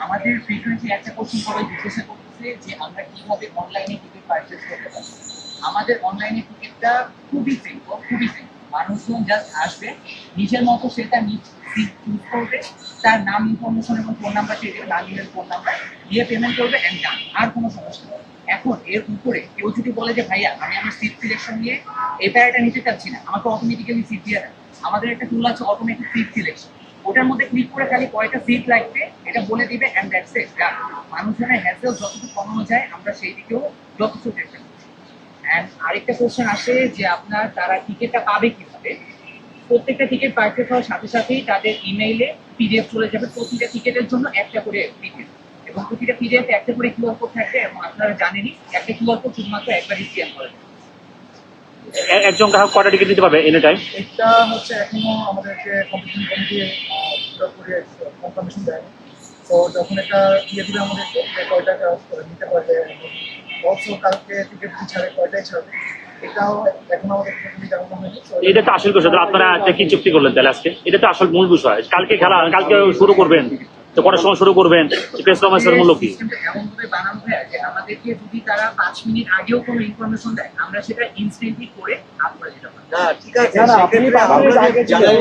আমাদের ফ্রিকোয়েন্সি একটা কোশ্চেন সবাই জিজ্ঞাসা করতেছে যে আমরা কিভাবে অনলাইনে টিকিট পারচেজ করতে পারি। আমাদের অনলাইনে টিকিটটা খুবই সিম্পল, খুবই সিম্পল। মানুষজন জাস্ট আসবে, নিজের মতো সে তার সিট চুজ করবে, তার নাম ইনফরমেশন এবং ফোন নাম্বার দিয়ে দেবে, নাম ইমেল ফোন নাম্বার দিয়ে পেমেন্ট করবে অ্যান্ড ডান। আর কোনো সমস্যা নেই। এখন এর উপরে কেউ যদি বলে যে ভাইয়া আমি আমার সিট সিলেকশন নিয়ে এই প্যারাটা নিতে চাচ্ছি না, আমাকে অটোমেটিক্যালি সিট দিয়ে দেন, আমাদের একটা টুল আছে অটোমেটিক সিট সিলেকশন, ওটার মধ্যে ক্লিক করে খালি কয়টা সিট লাগবে এটা বলে দিবে অ্যান্ড দ্যাটস ইট। মানুষজনের হ্যাসেল যতটুকু কমানো যায় আমরা সেই দিকেও যথেষ্ট চেষ্টা করছি। অ্যান্ড আরেকটা কোশ্চেন আসে যে আপনার তারা টিকিটটা পাবে কিভাবে। প্রত্যেকটা টিকিট পারচেজ হওয়ার সাথে সাথেই তাদের ইমেইলে পিডিএফ চলে যাবে, প্রতিটা টিকিটের জন্য একটা করে পিডিএফ, এবং প্রতিটা পিডিএফ একটা করে কিউআর কোড থাকবে, এবং আপনারা জানেনই একটা কিউআর কোড শুধুমাত্র একবারই স্ক্যান করে দেবে। একজন গ্রাহক কয়টা টিকিট নিতে পারবে এনি টাইম? এটা হচ্ছে এখনো আমাদেরকে কম্পিটিশন কমিটি পুরোপুরি কনফার্মেশন দেয়নি। তো যখন এটা দিয়ে দিবে আমাদেরকে যে কয়টা নিতে পারবে এবং অলসো কালকে টিকিট ছাড়ে কয়টাই ছাড়বে, এটাও এখন আমাদের পুরোপুরি জানানো হয়নি। এটা তো আসল বিষয়। আপনারা একটা কি চুক্তি করলেন তাহলে আজকে? এটা তো আসল মূল বিষয়। কালকে খেলা, কালকে শুরু করবেন, তো কটার সময় শুরু করবেন? প্রেস কনফারেন্সের মূল্য কি? সিস্টেমটা এমন ভাবে বানানো হয় যে আমাদেরকে যদি তারা 5 মিনিট আগেও কোনো ইনফরমেশন দেয় আমরা সেটা ইনস্ট্যান্টলি করে আপ করে দিতে পারি। না ঠিক আছে, সেক্ষেত্রে আমরা যে জানাই